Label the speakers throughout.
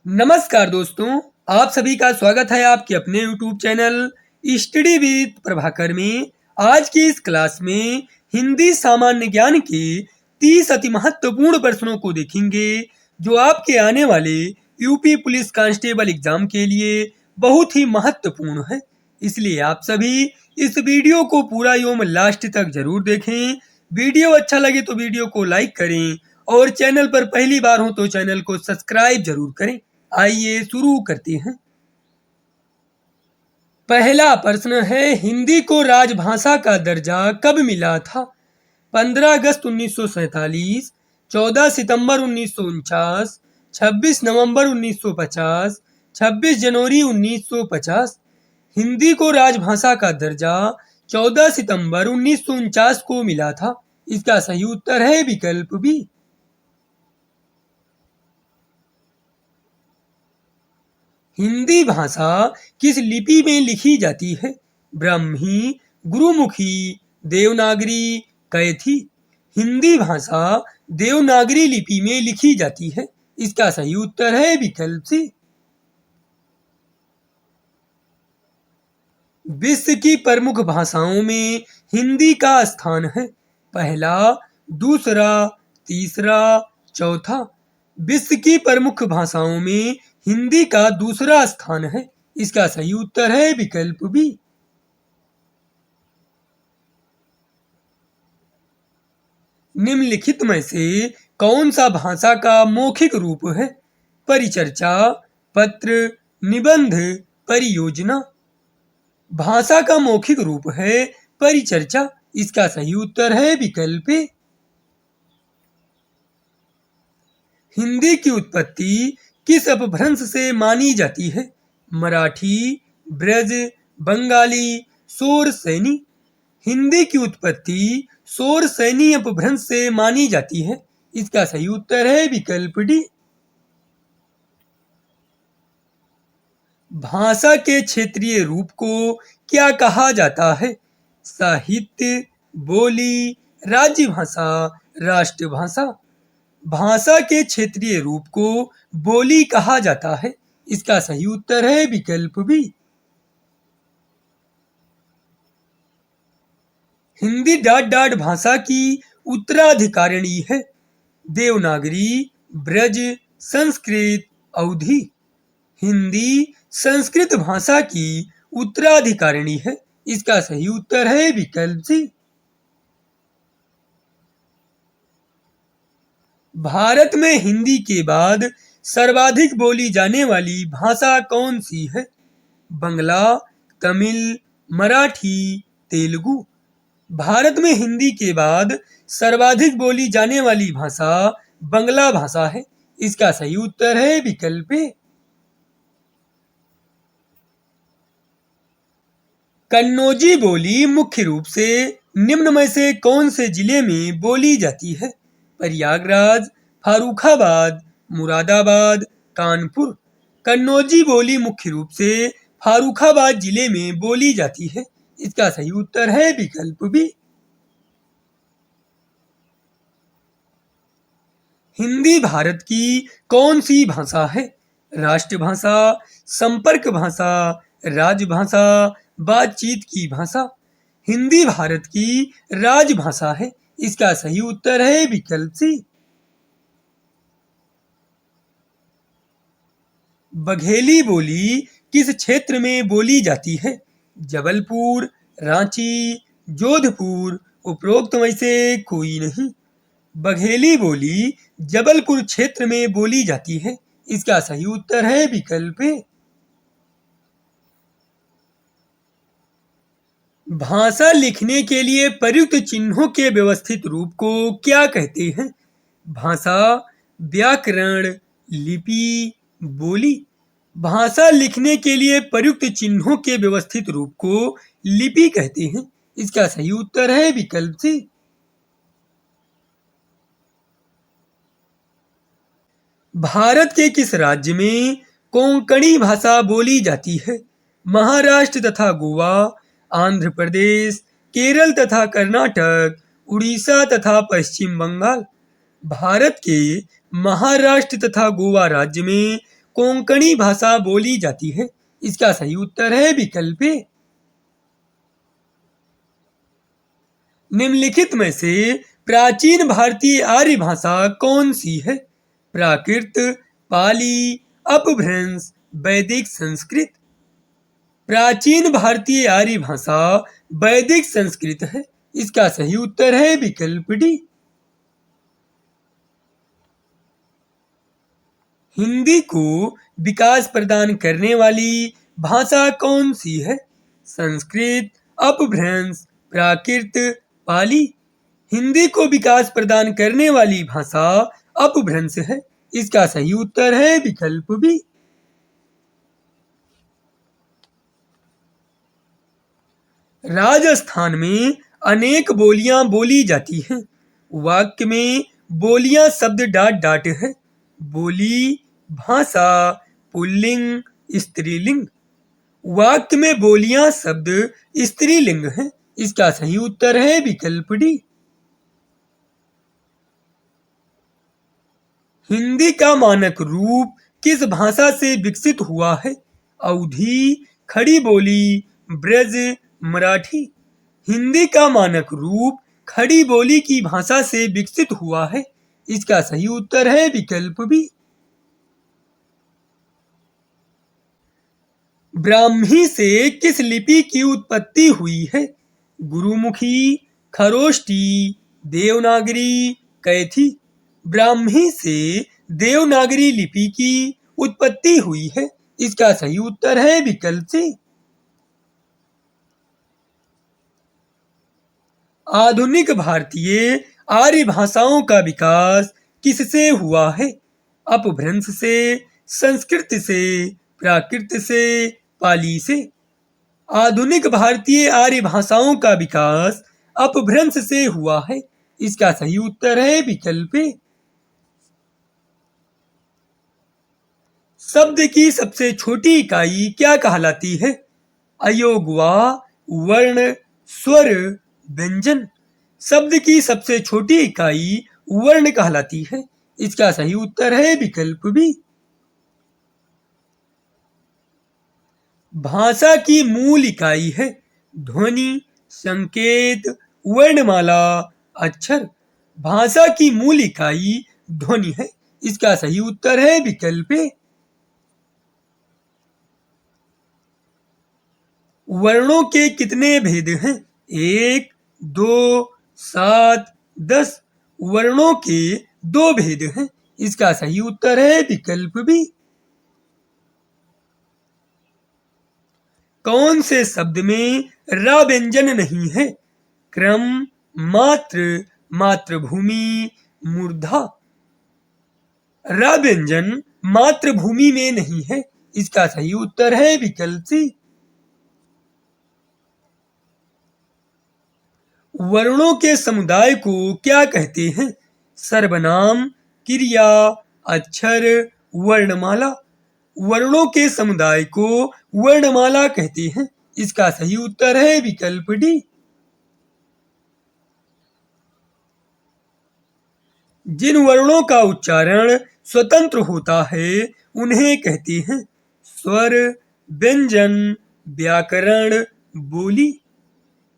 Speaker 1: नमस्कार दोस्तों, आप सभी का स्वागत है आपके अपने YouTube channel study with Prabhakar में। आज की इस क्लास में हिंदी सामान्य ज्ञान के 30 अति महत्वपूर्ण प्रश्नों को देखेंगे जो आपके आने वाले यूपी पुलिस कांस्टेबल एग्जाम के लिए बहुत ही महत्वपूर्ण है। इसलिए आप सभी इस वीडियो को पूरा एवं लास्ट तक जरूर देखें। वीडियो अच्छा लगे तो वीडियो को लाइक करें और चैनल पर पहली बार हो तो चैनल को सब्सक्राइब जरूर करें। आइए शुरू करते हैं। पहला प्रश्न है, हिंदी को राजभाषा का दर्जा कब मिला था? 15 अगस्त 1947, 14 सितंबर 1949, 26 नवंबर 1950, 26 जनवरी 1950। हिंदी को राजभाषा का दर्जा 14 सितंबर 1949 को मिला था। इसका सही उत्तर है विकल्प बी। हिंदी भाषा किस लिपि में लिखी जाती है? ब्राह्मी, गुरुमुखी, देवनागरी, कैथी। हिंदी भाषा देवनागरी लिपि में लिखी जाती है। इसका सही उत्तर है विकल्प सी। विश्व की प्रमुख भाषाओं में हिंदी का स्थान है? पहला, दूसरा, तीसरा, चौथा। विश्व की प्रमुख भाषाओं में हिंदी का दूसरा स्थान है। इसका सही उत्तर है विकल्प बी। निम्नलिखित में से कौन सा भाषा का मौखिक रूप है? परिचर्चा, पत्र, निबंध, परियोजना। भाषा का मौखिक रूप है परिचर्चा। इसका सही उत्तर है विकल्प ए। हिंदी की उत्पत्ति किस अपभ्रंश से मानी जाती है? मराठी, ब्रज, बंगाली, शोर सैनी। हिंदी की उत्पत्ति शोर सैनी अपभ्रंश से मानी जाती है। इसका सही उत्तर है विकल्प डी। भाषा के क्षेत्रीय रूप को क्या कहा जाता है? साहित्य, बोली, राज्य भाषा, राष्ट्रभाषा। भाषा के क्षेत्रीय रूप को बोली कहा जाता है। इसका सही उत्तर है विकल्प बी। हिंदी डाट भाषा की उत्तराधिकारिणी है? देवनागरी, ब्रज, संस्कृत, अवधी। हिंदी संस्कृत भाषा की उत्तराधिकारिणी है। इसका सही उत्तर है विकल्प सी। भारत में हिंदी के बाद सर्वाधिक बोली जाने वाली भाषा कौन सी है? बंगला, तमिल, मराठी, तेलुगु। भारत में हिंदी के बाद सर्वाधिक बोली जाने वाली भाषा बंगला भाषा है। इसका सही उत्तर है विकल्प ए। कन्नौजी बोली मुख्य रूप से निम्न में से कौन से जिले में बोली जाती है? प्रयागराज, फारुखाबाद, मुरादाबाद, कानपुर। कन्नौजी बोली मुख्य रूप से फारुखाबाद जिले में बोली जाती है। इसका सही उत्तर है विकल्प बी। हिंदी भारत की कौन सी भाषा है? राष्ट्रभाषा, संपर्क भाषा, राजभाषा, बातचीत की भाषा। हिंदी भारत की राजभाषा है। इसका सही उत्तर है विकल्प सी। बघेली बोली किस क्षेत्र में बोली जाती है? जबलपुर, रांची, जोधपुर। उपरोक्त में से कोई नहीं। बघेली बोली जबलपुर क्षेत्र में बोली जाती है। इसका सही उत्तर है विकल्प ए। भाषा लिखने के लिए प्रयुक्त चिन्हों के व्यवस्थित रूप को क्या कहते हैं? भाषा, व्याकरण, लिपि, बोली। भाषा लिखने के लिए प्रयुक्त चिन्हों के व्यवस्थित रूप को लिपि कहते हैं। इसका सही उत्तर है विकल्प सी। भारत के किस राज्य में कोंकणी भाषा बोली जाती है? महाराष्ट्र तथा गोवा, आंध्र प्रदेश, केरल तथा कर्नाटक, उड़ीसा तथा पश्चिम बंगाल। भारत के महाराष्ट्र तथा गोवा राज्य में कोंकणी भाषा बोली जाती है? इसका सही उत्तर है विकल्प ए। निम्नलिखित में से प्राचीन भारतीय आर्य भाषा कौन सी है? प्राकृत, पाली, अपभ्रंश, वैदिक संस्कृत। प्राचीन भारतीय आर्य भाषा वैदिक संस्कृत है। इसका सही उत्तर है विकल्प डी। हिंदी को विकास प्रदान करने वाली भाषा कौन सी है? संस्कृत, अपभ्रंश, प्राकृत, पाली। हिंदी को विकास प्रदान करने वाली भाषा अपभ्रंश है। इसका सही उत्तर है विकल्प बी। राजस्थान में अनेक बोलियां बोली जाती हैं। वाक्य में बोलियां शब्द डाट डाट है। बोली, भाषा, पुल्लिंग, स्त्रीलिंग। वाक्य में बोलियां शब्द स्त्रीलिंग है। इसका सही उत्तर है विकल्प डी। हिंदी का मानक रूप किस भाषा से विकसित हुआ है? अवधी, खड़ी बोली, ब्रज, मराठी। हिंदी का मानक रूप खड़ी बोली की भाषा से विकसित हुआ है। इसका सही उत्तर है विकल्प बी। ब्राह्मी से किस लिपि की उत्पत्ति हुई है? गुरुमुखी, खरोष्टी, देवनागरी, कैथी। ब्राह्मी से देवनागरी लिपि की उत्पत्ति हुई है। इसका सही उत्तर है विकल्प सी। आधुनिक भारतीय आर्य भाषाओं का विकास किससे हुआ है? अपभ्रंश से, संस्कृत से, प्राकृत से, पाली से। आधुनिक भारतीय आर्य भाषाओं का विकास अपभ्रंश से हुआ है। इसका सही उत्तर है विकल्प ए। शब्द की सबसे छोटी इकाई क्या कहलाती है? अयोगवा, वर्ण, स्वर, व्यंजन। शब्द की सबसे छोटी इकाई वर्ण कहलाती है। इसका सही उत्तर है विकल्प बी। भाषा की मूल इकाई है ध्वनि, संकेत, वर्णमाला, अक्षर। भाषा की मूल इकाई ध्वनि है। इसका सही उत्तर है विकल्प ए। वर्णों के कितने भेद हैं? 1, 2, 7, 10। वर्णों के 2 भेद हैं। इसका सही उत्तर है विकल्प बी। कौन से शब्द में रा व्यंजन नहीं है? क्रम, मात्र, मातृभूमि, मूर्धा। रा व्यंजन मातृभूमि में नहीं है। इसका सही उत्तर है विकल्प सी। वर्णों के समुदाय को क्या कहते हैं? सर्वनाम, क्रिया, अक्षर, वर्णमाला। वर्णों के समुदाय को वर्णमाला कहते हैं। इसका सही उत्तर है विकल्प डी। जिन वर्णों का उच्चारण स्वतंत्र होता है उन्हें कहते हैं स्वर, व्यंजन, व्याकरण, बोली।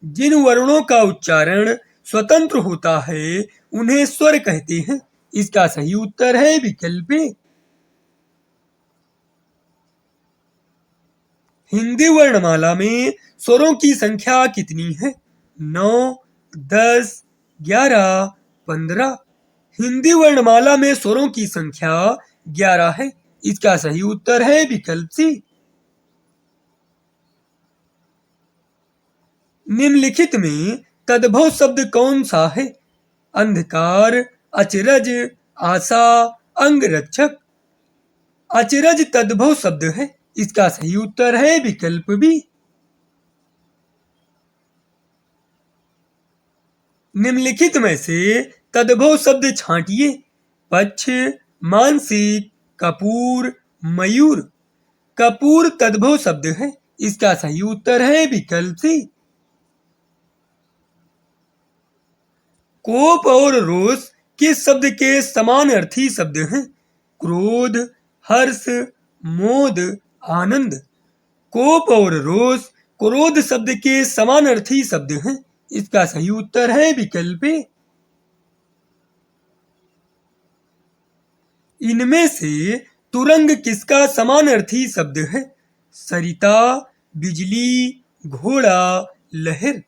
Speaker 1: जिन वर्णों का उच्चारण स्वतंत्र होता है उन्हें स्वर कहते हैं। इसका सही उत्तर है विकल्प ए। हिंदी वर्णमाला में स्वरों की संख्या कितनी है? 9, 10, 11, 15। हिंदी वर्णमाला में स्वरों की संख्या 11 है। इसका सही उत्तर है विकल्प सी। निम्नलिखित में तद्भव शब्द कौन सा है? अंधकार, अचरज, आशा, अंगरक्षक। अचरज तद्भव शब्द है। इसका सही उत्तर है विकल्प बी। निम्नलिखित में से तद्भव शब्द छांटिए। पक्ष, मानसिक, कपूर, मयूर। कपूर तद्भव शब्द है। इसका सही उत्तर है विकल्प सी। कोप और रोष किस शब्द के समान अर्थी शब्द हैं? क्रोध, हर्ष, मोद, आनंद। कोप और रोष क्रोध शब्द के समानार्थी शब्द हैं। इसका सही उत्तर है विकल्प ए। इनमें से तुरंग किसका समानार्थी शब्द है? सरिता, बिजली, घोड़ा, लहर।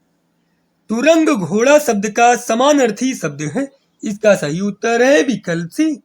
Speaker 1: तुरंग घोड़ा शब्द का समानार्थी शब्द है। इसका सही उत्तर है विकल्प सी।